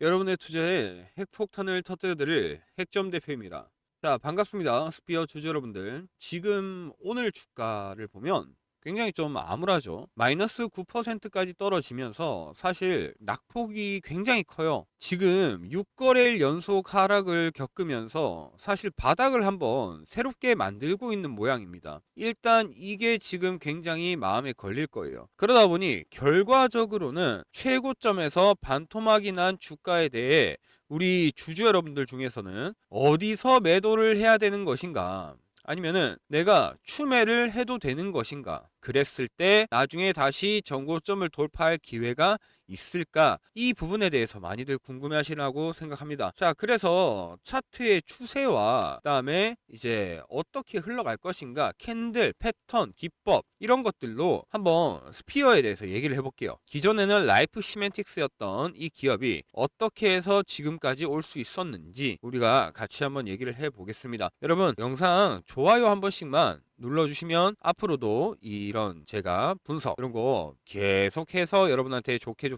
여러분의 투자에 핵폭탄을 터뜨려드릴 핵점 대표입니다. 자, 반갑습니다. 스피어 주주 여러분들. 지금 오늘 주가를 보면 굉장히 좀 암울하죠. 마이너스 9%까지 떨어지면서 사실 낙폭이 굉장히 커요. 지금 6거래일 연속 하락을 겪으면서 사실 바닥을 한번 새롭게 만들고 있는 모양입니다. 일단 이게 지금 굉장히 마음에 걸릴 거예요. 그러다 보니 결과적으로는 최고점에서 반토막이 난 주가에 대해 우리 주주 여러분들 중에서는 어디서 매도를 해야 되는 것인가, 아니면은 내가 추매를 해도 되는 것인가, 그랬을 때 나중에 다시 정고점을 돌파할 기회가 있을까, 이 부분에 대해서 많이들 궁금해 하시라고 생각합니다. 자, 그래서 차트의 추세와 그다음에 이제 어떻게 흘러갈 것인가, 캔들 패턴 기법 이런 것들로 한번 스피어에 대해서 얘기를 해볼게요. 기존에는 라이프 시멘틱스였던 이 기업이 어떻게 해서 지금까지 올 수 있었는지 우리가 같이 한번 얘기를 해보겠습니다. 여러분, 영상 좋아요 한 번씩만 눌러주시면 앞으로도 이런 제가 분석 이런 거 계속해서 여러분한테 좋게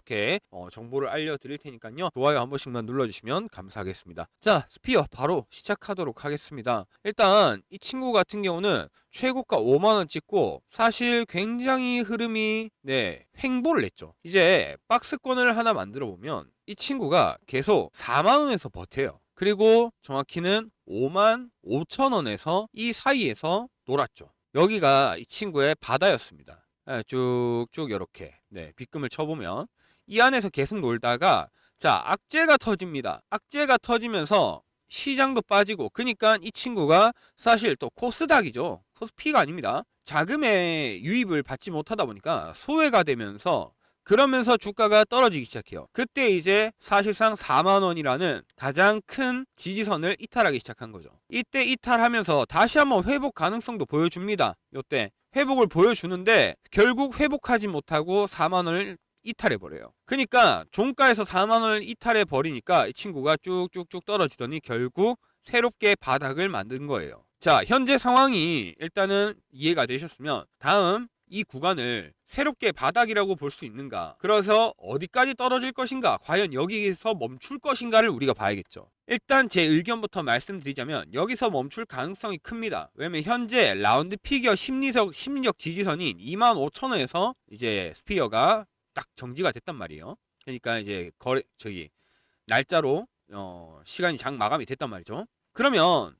정보를 알려드릴 테니까요, 좋아요 한 번씩만 눌러주시면 감사하겠습니다. 자, 스피어 바로 시작하도록 하겠습니다. 일단 이 친구 같은 경우는 최고가 5만원 찍고 사실 굉장히 흐름이 횡보를 했죠. 이제 박스권을 하나 만들어 보면 이 친구가 계속 4만원에서 버텨요. 그리고 정확히는 5만 5천원에서 이 사이에서 놀았죠. 여기가 이 친구의 바다였습니다. 쭉쭉 이렇게 빗금을 쳐보면 이 안에서 계속 놀다가, 자, 악재가 터집니다. 악재가 터지면서 시장도 빠지고, 그러니까 이 친구가 사실 또 코스닥이죠. 코스피가 아닙니다. 자금의 유입을 받지 못하다 보니까 소외가 되면서, 그러면서 주가가 떨어지기 시작해요. 그때 이제 사실상 4만원이라는 가장 큰 지지선을 이탈하기 시작한 거죠. 이때 이탈하면서 다시 한번 회복 가능성도 보여줍니다. 이때 회복을 보여주는데 결국 회복하지 못하고 4만원을 이탈해버려요. 그러니까 종가에서 4만원을 이탈해버리니까 이 친구가 쭉쭉쭉 떨어지더니 결국 새롭게 바닥을 만든 거예요. 자, 현재 상황이 일단은 이해가 되셨으면 다음 이 구간을 새롭게 바닥이라고 볼 수 있는가, 그래서 어디까지 떨어질 것인가, 과연 여기서 멈출 것인가를 우리가 봐야겠죠. 일단 제 의견부터 말씀드리자면 여기서 멈출 가능성이 큽니다. 왜냐면 현재 라운드 피겨 심리적 지지선인 25,000원에서 이제 스피어가 딱 정지가 됐단 말이에요. 그러니까 이제 날짜로 시간이 장 마감이 됐단 말이죠. 그러면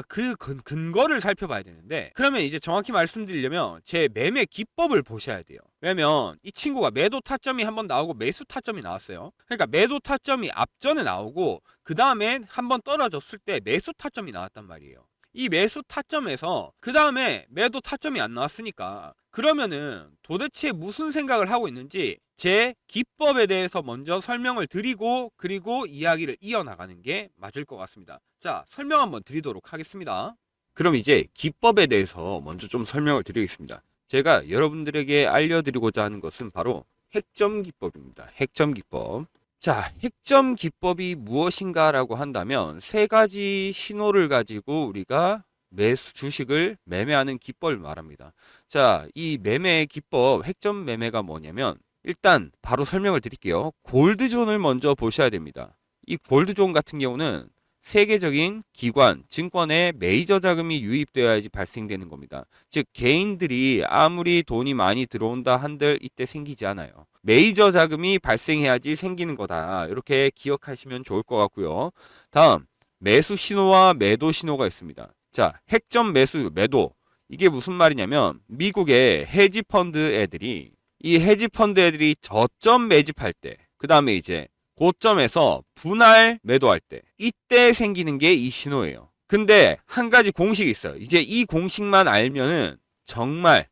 그 근거를 살펴봐야 되는데, 그러면 이제 정확히 말씀드리려면 제 매매 기법을 보셔야 돼요. 왜냐면 이 친구가 매도 타점이 한번 나오고 매수 타점이 나왔어요. 그러니까 매도 타점이 앞전에 나오고 그 다음에 한번 떨어졌을 때 매수 타점이 나왔단 말이에요. 이 매수 타점에서 그 다음에 매도 타점이 안 나왔으니까, 그러면은 도대체 무슨 생각을 하고 있는지 제 기법에 대해서 먼저 설명을 드리고 그리고 이야기를 이어나가는 게 맞을 것 같습니다. 자, 설명 한번 드리도록 하겠습니다. 그럼 이제 기법에 대해서 먼저 좀 설명을 드리겠습니다. 제가 여러분들에게 알려드리고자 하는 것은 바로 핵점 기법입니다. 핵점 기법. 자, 핵점 기법이 무엇인가라고 한다면 세 가지 신호를 가지고 우리가 주식을 매매하는 기법을 말합니다. 자, 이 매매 기법, 핵점 매매가 뭐냐면, 일단 바로 설명을 드릴게요. 골드존을 먼저 보셔야 됩니다. 이 골드존 같은 경우는 세계적인 기관, 증권에 메이저 자금이 유입되어야지 발생되는 겁니다. 즉 개인들이 아무리 돈이 많이 들어온다 한들 이때 생기지 않아요. 메이저 자금이 발생해야지 생기는 거다. 이렇게 기억하시면 좋을 것 같고요. 다음, 매수 신호와 매도 신호가 있습니다. 자, 핵점 매수, 매도. 이게 무슨 말이냐면 미국의 헤지펀드 애들이 저점 매집할 때, 그 다음에 이제 고점에서 분할 매도할 때, 이때 생기는 게 이 신호예요. 근데 한 가지 공식이 있어요. 이제 이 공식만 알면은 정말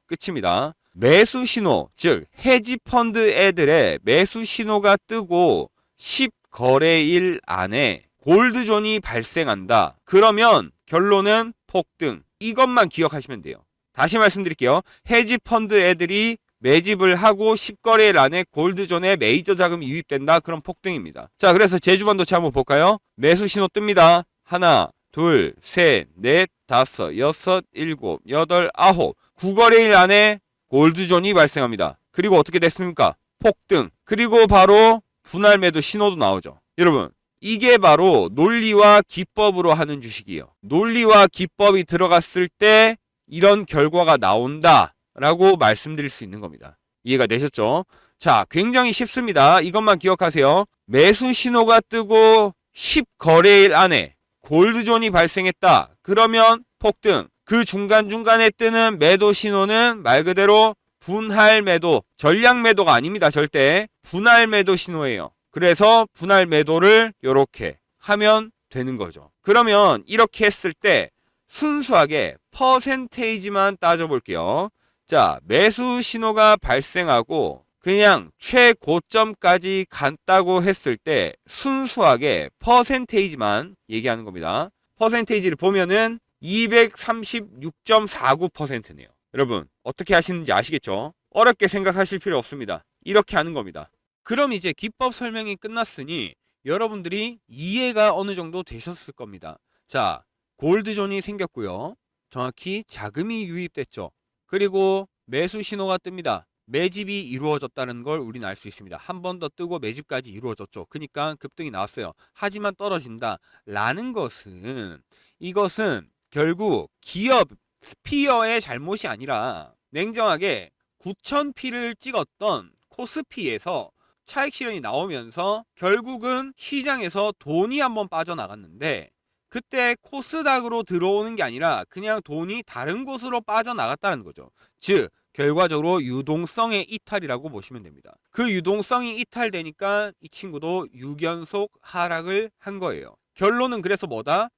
끝입니다. 매수 신호, 즉 헤지펀드 애들의 매수 신호가 뜨고 10거래일 안에 골드존이 발생한다. 그러면 결론은 폭등. 이것만 기억하시면 돼요. 다시 말씀드릴게요. 헤지펀드 애들이 매집을 하고 10거래일 안에 골드존에 메이저 자금이 유입된다. 그럼 폭등입니다. 자, 그래서 제주반도체 한번 볼까요? 매수 신호 뜹니다. 하나, 둘, 셋, 넷, 다섯, 여섯, 일곱, 여덟, 아홉. 9거래일 안에 골드존이 발생합니다. 그리고 어떻게 됐습니까? 폭등. 그리고 바로 분할 매도 신호도 나오죠. 여러분, 이게 바로 논리와 기법으로 하는 주식이에요. 논리와 기법이 들어갔을 때 이런 결과가 나온다라고 말씀드릴 수 있는 겁니다. 이해가 되셨죠? 자, 굉장히 쉽습니다. 이것만 기억하세요. 매수 신호가 뜨고 10거래일 안에 골드존이 발생했다. 그러면 폭등. 그 중간중간에 뜨는 매도 신호는 말 그대로 분할 매도, 전량 매도가 아닙니다. 절대. 분할 매도 신호예요. 그래서 분할 매도를 이렇게 하면 되는 거죠. 그러면 이렇게 했을 때 순수하게 퍼센테이지만 따져볼게요. 자, 매수 신호가 발생하고 그냥 최고점까지 갔다고 했을 때 순수하게 퍼센테이지만 얘기하는 겁니다. 퍼센테이지를 보면은 236.49%네요. 여러분, 어떻게 하시는지 아시겠죠? 어렵게 생각하실 필요 없습니다. 이렇게 하는 겁니다. 그럼 이제 기법 설명이 끝났으니 여러분들이 이해가 어느 정도 되셨을 겁니다. 자, 골드존이 생겼고요. 정확히 자금이 유입됐죠. 그리고 매수 신호가 뜹니다. 매집이 이루어졌다는 걸 우리는 알 수 있습니다. 한 번 더 뜨고 매집까지 이루어졌죠. 그러니까 급등이 나왔어요. 하지만 떨어진다 라는 것은, 이것은 결국 기업 스피어의 잘못이 아니라 냉정하게 9,000P를 찍었던 코스피에서 차익 실현이 나오면서 결국은 시장에서 돈이 한번 빠져나갔는데, 그때 코스닥으로 들어오는 게 아니라 그냥 돈이 다른 곳으로 빠져나갔다는 거죠. 즉 결과적으로 유동성의 이탈이라고 보시면 됩니다. 그 유동성이 이탈되니까 이 친구도 6연속 하락을 한 거예요. 결론은 그래서 뭐다?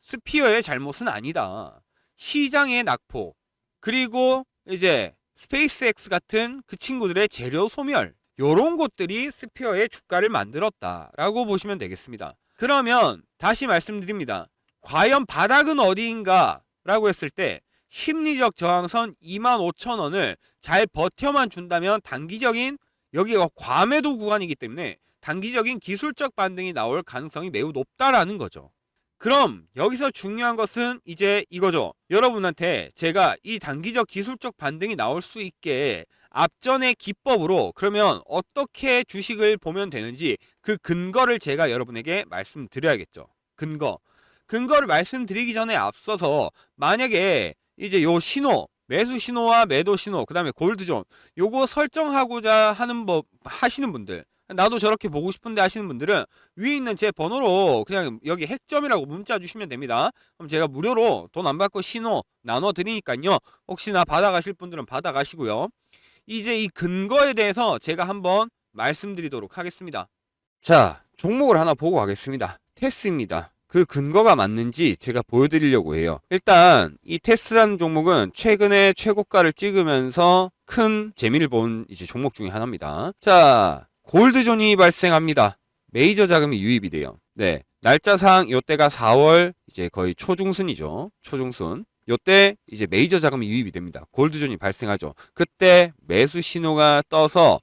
스피어의 잘못은 아니다. 시장의 낙폭, 그리고 이제 스페이스X 같은 그 친구들의 재료 소멸, 요런 것들이 스피어의 주가를 만들었다라고 보시면 되겠습니다. 그러면 다시 말씀드립니다. 과연 바닥은 어디인가 라고 했을 때 심리적 저항선 25,000원을 잘 버텨만 준다면 단기적인, 여기가 과매도 구간이기 때문에 단기적인 기술적 반등이 나올 가능성이 매우 높다라는 거죠. 그럼 여기서 중요한 것은 이제 이거죠. 여러분한테 제가 이 단기적 기술적 반등이 나올 수 있게 앞전의 기법으로 그러면 어떻게 주식을 보면 되는지 그 근거를 제가 여러분에게 말씀드려야겠죠. 근거를 말씀드리기 전에 앞서서 만약에 이제 요 신호, 매수 신호와 매도 신호, 그 다음에 골드존, 요거 설정하고자 하시는 분들, 나도 저렇게 보고 싶은데 하시는 분들은 위에 있는 제 번호로 그냥 여기 핵점이라고 문자 주시면 됩니다. 그럼 제가 무료로 돈 안 받고 신호 나눠 드리니까요. 혹시나 받아가실 분들은 받아가시고요. 이제 이 근거에 대해서 제가 한번 말씀드리도록 하겠습니다. 자, 종목을 하나 보고 가겠습니다. 테스입니다. 그 근거가 맞는지 제가 보여드리려고 해요. 일단 이 테스라는 종목은 최근에 최고가를 찍으면서 큰 재미를 본 이제 종목 중에 하나입니다. 자, 골드존이 발생합니다. 메이저 자금이 유입이 돼요. 네, 날짜상 요때가 4월 이제 거의 초중순이죠. 초중순. 요때 이제 메이저 자금이 유입이 됩니다. 골드존이 발생하죠. 그때 매수 신호가 떠서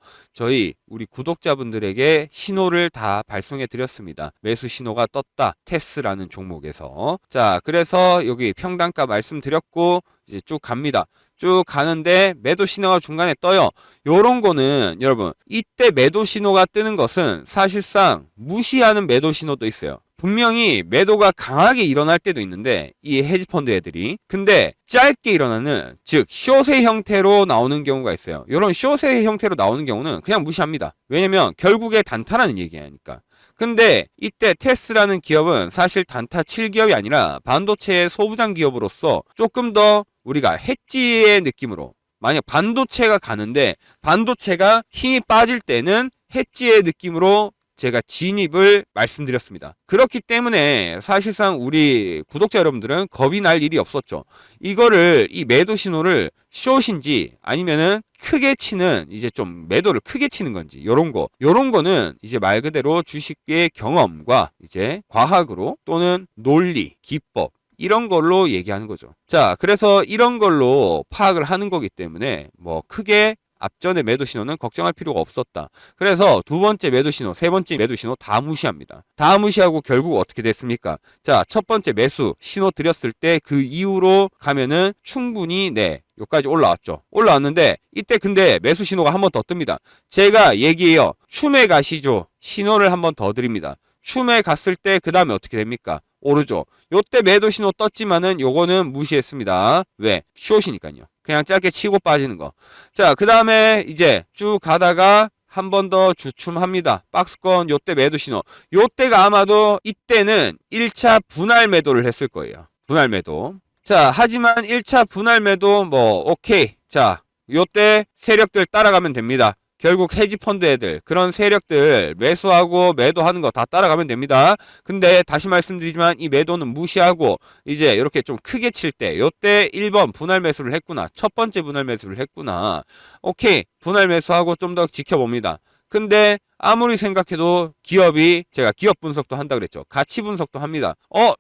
우리 구독자분들에게 신호를 다 발송해 드렸습니다. 매수 신호가 떴다. 테스라는 종목에서. 자, 그래서 여기 평단가 말씀드렸고 이제 쭉 갑니다. 쭉 가는데 매도 신호가 중간에 떠요. 요런 거는 여러분, 이때 매도 신호가 뜨는 것은 사실상 무시하는 매도 신호도 있어요. 분명히 매도가 강하게 일어날 때도 있는데 이 헤지펀드 애들이, 근데 짧게 일어나는, 즉 숏의 형태로 나오는 경우가 있어요. 이런 숏의 형태로 나오는 경우는 그냥 무시합니다. 왜냐면 결국에 단타라는 얘기하니까. 근데 이때 테스라는 기업은 사실 단타 칠 기업이 아니라 반도체의 소부장 기업으로서 조금 더 우리가 해지의 느낌으로, 만약 반도체가 가는데 반도체가 힘이 빠질 때는 해지의 느낌으로 제가 진입을 말씀드렸습니다. 그렇기 때문에 사실상 우리 구독자 여러분들은 겁이 날 일이 없었죠. 이거를, 이 매도 신호를 숏인지 아니면은 크게 치는, 이제 좀 매도를 크게 치는 건지, 요런 거는 이제 말 그대로 주식의 경험과 이제 과학으로 또는 논리, 기법, 이런 걸로 얘기하는 거죠. 자, 그래서 이런 걸로 파악을 하는 거기 때문에 뭐 크게 앞전의 매도 신호는 걱정할 필요가 없었다. 그래서 두 번째 매도 신호, 세 번째 매도 신호 다 무시합니다. 다 무시하고 결국 어떻게 됐습니까? 자, 첫 번째 매수 신호 드렸을 때 그 이후로 가면은 충분히 여기까지 올라왔죠. 올라왔는데 이때 근데 매수 신호가 한 번 더 뜹니다. 제가 얘기해요. 춤에 가시죠. 신호를 한 번 더 드립니다. 춤에 갔을 때 그 다음에 어떻게 됩니까? 오르죠. 요때 매도 신호 떴지만은 요거는 무시했습니다. 왜? 숏이니까요. 그냥 짧게 치고 빠지는 거. 자, 그 다음에 이제 쭉 가다가 한 번 더 주춤합니다. 박스권 요때 매도 신호. 요때가 아마도 이때는 1차 분할 매도를 했을 거예요. 분할 매도. 자, 하지만 1차 분할 매도 오케이. 자, 요때 세력들 따라가면 됩니다. 결국 헤지펀드 애들, 그런 세력들 매수하고 매도하는 거 다 따라가면 됩니다. 근데 다시 말씀드리지만 이 매도는 무시하고 이제 이렇게 좀 크게 칠 때 요때 1번 분할 매수를 했구나. 첫 번째 분할 매수를 했구나. 오케이. 분할 매수하고 좀 더 지켜봅니다. 근데 아무리 생각해도 기업이, 제가 기업 분석도 한다 그랬죠. 가치 분석도 합니다.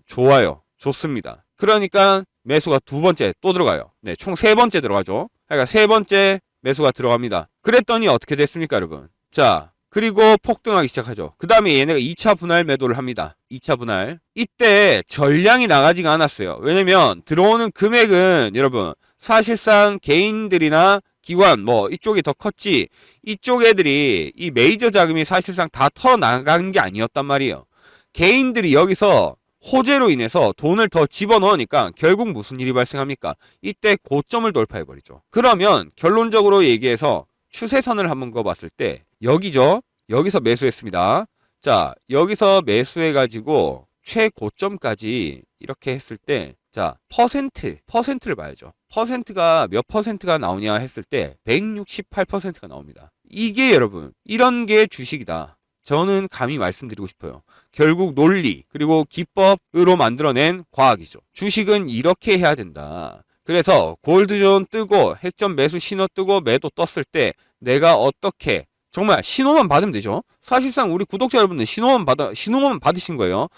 좋아요. 좋습니다. 그러니까 매수가 두 번째 또 들어가요. 네, 총 세 번째 들어가죠. 그러니까 세 번째 매수가 들어갑니다. 그랬더니 어떻게 됐습니까, 여러분? 자, 그리고 폭등하기 시작하죠. 그 다음에 얘네가 2차 분할 매도를 합니다. 2차 분할. 이때 전량이 나가지가 않았어요. 왜냐면 들어오는 금액은 여러분 사실상 개인들이나 기관 이쪽이 더 컸지, 이쪽 애들이 이 메이저 자금이 사실상 다 털어 나간 게 아니었단 말이에요. 개인들이 여기서 호재로 인해서 돈을 더 집어넣으니까 결국 무슨 일이 발생합니까? 이때 고점을 돌파해버리죠. 그러면 결론적으로 얘기해서 추세선을 한번 그어봤을 때 여기죠. 여기서 매수했습니다. 자, 여기서 매수해가지고 최고점까지 이렇게 했을 때, 자, 퍼센트를 봐야죠. 퍼센트가 몇 퍼센트가 나오냐 했을 때 168%가 나옵니다. 이게 여러분, 이런 게 주식이다. 저는 감히 말씀드리고 싶어요. 결국 논리 그리고 기법으로 만들어낸 과학이죠. 주식은 이렇게 해야 된다. 그래서 골드존 뜨고 핵점 매수 신호 뜨고 매도 떴을 때 내가 어떻게, 정말 신호만 받으면 되죠. 사실상 우리 구독자 여러분들 신호만 받으신 거예요.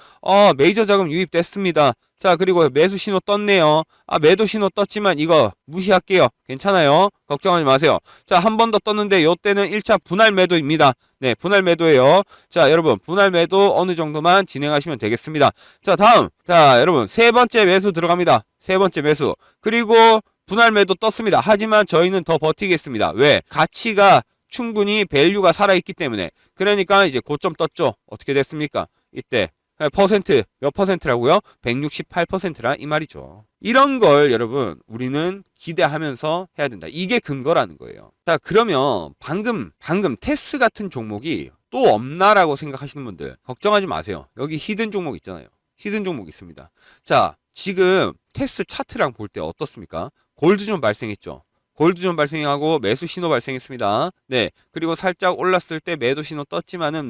메이저 자금 유입됐습니다. 자, 그리고 매수 신호 떴네요. 매도 신호 떴지만 이거 무시할게요. 괜찮아요. 걱정하지 마세요. 자, 한 번 더 떴는데 요때는 1차 분할 매도입니다. 네, 분할 매도예요. 자, 여러분 분할 매도 어느 정도만 진행하시면 되겠습니다. 자, 다음. 자, 여러분 세 번째 매수 들어갑니다. 세 번째 매수. 그리고 분할 매도 떴습니다. 하지만 저희는 더 버티겠습니다. 왜? 가치가 충분히 밸류가 살아있기 때문에. 그러니까 이제 고점 떴죠. 어떻게 됐습니까? 이때 퍼센트 몇 퍼센트라고요? 168%라 이 말이죠. 이런 걸 여러분 우리는 기대하면서 해야 된다. 이게 근거라는 거예요. 자, 그러면 방금 테스 같은 종목이 또 없나라고 생각하시는 분들 걱정하지 마세요. 여기 히든 종목 있잖아요. 히든 종목 있습니다. 자, 지금 테스 차트랑 볼 때 어떻습니까? 골드존 발생했죠. 골드존 발생하고 매수 신호 발생했습니다. 네, 그리고 살짝 올랐을 때 매도 신호 떴지만은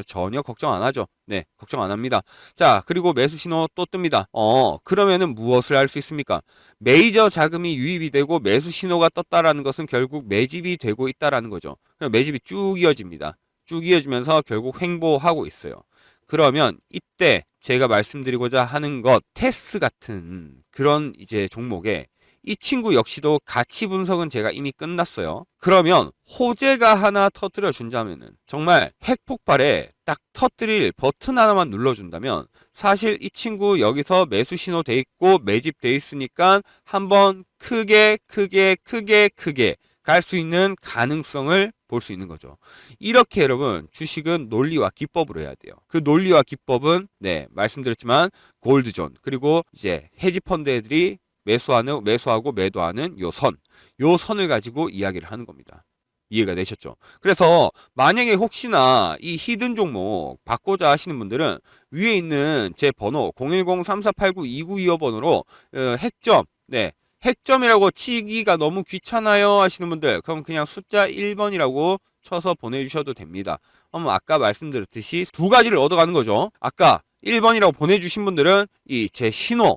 전혀 걱정 안 하죠. 네, 걱정 안 합니다. 자, 그리고 매수 신호 또 뜹니다. 그러면은 무엇을 알 수 있습니까? 메이저 자금이 유입이 되고 매수 신호가 떴다라는 것은 결국 매집이 되고 있다라는 거죠. 매집이 쭉 이어집니다. 쭉 이어지면서 결국 횡보하고 있어요. 그러면 이때 제가 말씀드리고자 하는 것, 테스 같은 그런 이제 종목에 이 친구 역시도 가치 분석은 제가 이미 끝났어요. 그러면 호재가 하나 터뜨려 준다면은, 정말 핵폭발에 딱 터뜨릴 버튼 하나만 눌러준다면 사실 이 친구 여기서 매수 신호 돼 있고 매집 돼 있으니까 한번 크게 갈 수 있는 가능성을 볼 수 있는 거죠. 이렇게 여러분 주식은 논리와 기법으로 해야 돼요. 그 논리와 기법은 말씀드렸지만 골드존, 그리고 이제 헤지펀드 애들이 매수하고 매도하는 요 선을 가지고 이야기를 하는 겁니다. 이해가 되셨죠? 그래서 만약에 혹시나 이 히든 종목 받고자 하시는 분들은 위에 있는 제 번호 010-3489-2925번으로 핵점이라고 치기가 너무 귀찮아요 하시는 분들, 그럼 그냥 숫자 1번이라고 쳐서 보내주셔도 됩니다. 아까 말씀드렸듯이 두 가지를 얻어가는 거죠. 아까 1번이라고 보내주신 분들은 이 제 신호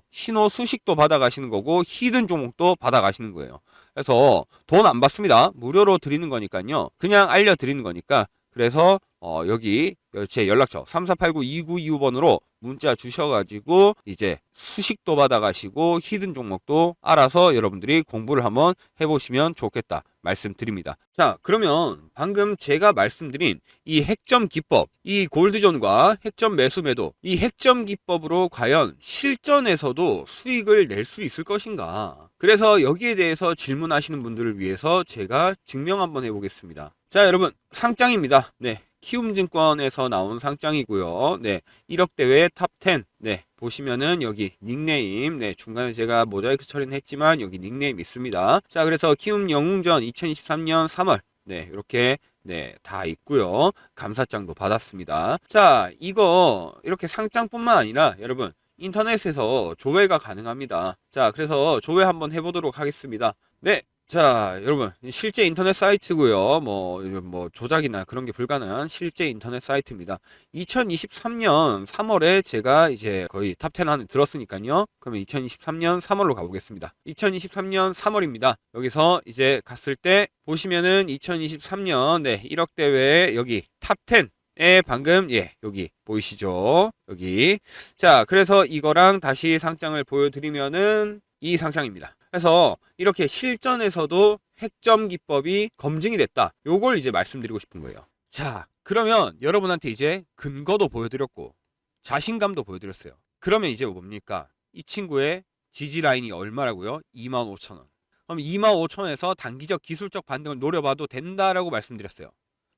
수식도 받아가시는 거고 히든 종목도 받아가시는 거예요. 그래서 돈 안 받습니다. 무료로 드리는 거니까요. 그냥 알려드리는 거니까. 그래서 여기 제 연락처 3489-2925번으로 문자 주셔가지고 이제 수식도 받아가시고 히든 종목도 알아서 여러분들이 공부를 한번 해보시면 좋겠다. 말씀드립니다. 자, 그러면 방금 제가 말씀드린 이 핵점 기법, 이 골드존과 핵점 매수 매도, 이 핵점 기법으로 과연 실전에서도 수익을 낼 수 있을 것인가? 그래서 여기에 대해서 질문하시는 분들을 위해서 제가 증명 한번 해보겠습니다. 자, 여러분, 상장입니다. 네. 키움증권에서 나온 상장이고요. 네, 1억 대회 탑 10. 네, 보시면은 여기 닉네임, 네, 중간에 제가 모자이크 처리는 했지만 여기 닉네임 있습니다. 자, 그래서 키움 영웅전 2023년 3월. 네, 이렇게 네, 다 있고요. 감사장도 받았습니다. 자, 이거 이렇게 상장뿐만 아니라 여러분 인터넷에서 조회가 가능합니다. 자, 그래서 조회 한번 해보도록 하겠습니다. 네. 자, 여러분, 실제 인터넷 사이트고요. 뭐 조작이나 그런 게 불가능한 실제 인터넷 사이트입니다. 2023년 3월에 제가 이제 거의 탑 10 안에 들었으니까요. 그러면 2023년 3월로 가보겠습니다. 2023년 3월입니다. 여기서 이제 갔을 때 보시면은 2023년 네, 1억 대회 여기 탑 10에 방금 여기 보이시죠? 여기. 자, 그래서 이거랑 다시 상장을 보여드리면은 이 상장입니다. 그래서 이렇게 실전에서도 핵점 기법이 검증이 됐다. 요걸 이제 말씀드리고 싶은 거예요. 자, 그러면 여러분한테 이제 근거도 보여드렸고 자신감도 보여드렸어요. 그러면 이제 뭡니까? 이 친구의 지지 라인이 얼마라고요? 25,000원. 그럼 25,000원에서 단기적 기술적 반등을 노려봐도 된다라고 말씀드렸어요.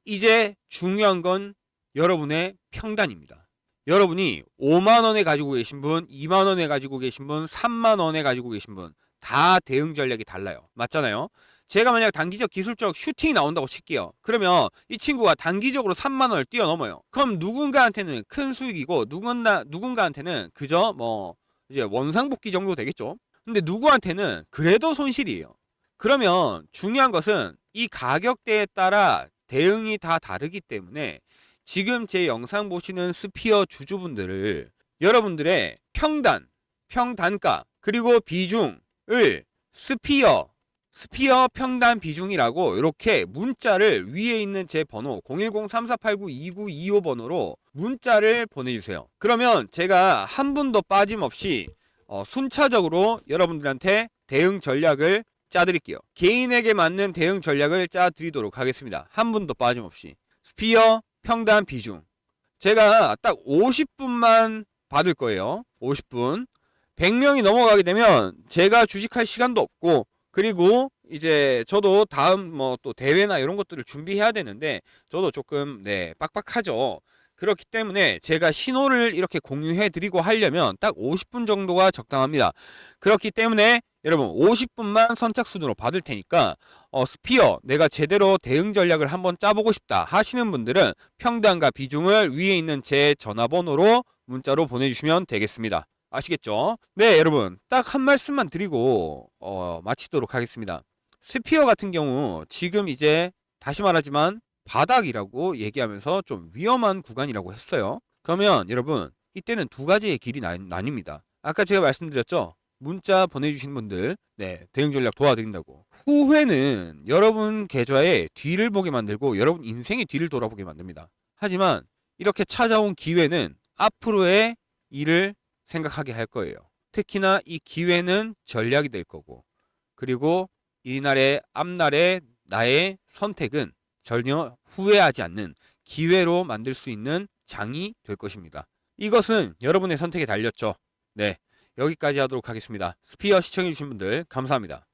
이제 중요한 건 여러분의 평단입니다. 여러분이 5만원에 가지고 계신 분, 2만원에 가지고 계신 분, 3만원에 가지고 계신 분 다 대응 전략이 달라요. 맞잖아요. 제가 만약 단기적 기술적 슈팅이 나온다고 칠게요. 그러면 이 친구가 단기적으로 3만원을 뛰어넘어요. 그럼 누군가한테는 큰 수익이고 누군가한테는 그저 뭐 이제 원상복귀 정도 되겠죠. 근데 누구한테는 그래도 손실이에요. 그러면 중요한 것은 이 가격대에 따라 대응이 다 다르기 때문에 지금 제 영상 보시는 스피어 주주분들을 여러분들의 평단가 그리고 비중을 스피어 평단 비중이라고 이렇게 문자를 위에 있는 제 번호 010-3489-2925 번호로 문자를 보내주세요. 그러면 제가 한 분도 빠짐없이 순차적으로 여러분들한테 대응 전략을 짜드릴게요. 개인에게 맞는 대응 전략을 짜드리도록 하겠습니다. 한 분도 빠짐없이. 스피어 평단 비중. 제가 딱 50분만 받을 거예요. 50분. 100명이 넘어가게 되면 제가 주식할 시간도 없고, 그리고 이제 저도 다음 뭐 또 대회나 이런 것들을 준비해야 되는데 저도 조금 빡빡하죠. 그렇기 때문에 제가 신호를 이렇게 공유해 드리고 하려면 딱 50분 정도가 적당합니다. 그렇기 때문에 여러분 50분만 선착순으로 받을 테니까 스피어 내가 제대로 대응 전략을 한번 짜보고 싶다 하시는 분들은 평단과 비중을 위에 있는 제 전화번호로 문자로 보내주시면 되겠습니다. 아시겠죠? 네, 여러분 딱 한 말씀만 드리고 마치도록 하겠습니다. 스피어 같은 경우 지금 이제 다시 말하지만 바닥이라고 얘기하면서 좀 위험한 구간이라고 했어요. 그러면 여러분 이때는 두 가지의 길이 나뉩니다. 아까 제가 말씀드렸죠? 문자 보내주신 분들 대응 전략 도와드린다고. 후회는 여러분 계좌의 뒤를 보게 만들고 여러분 인생의 뒤를 돌아보게 만듭니다. 하지만 이렇게 찾아온 기회는 앞으로의 일을 생각하게 할 거예요. 특히나 이 기회는 전략이 될 거고, 그리고 이날의 앞날의 나의 선택은 전혀 후회하지 않는 기회로 만들 수 있는 장이 될 것입니다. 이것은 여러분의 선택에 달렸죠. 네, 여기까지 하도록 하겠습니다. 스피어 시청해주신 분들 감사합니다.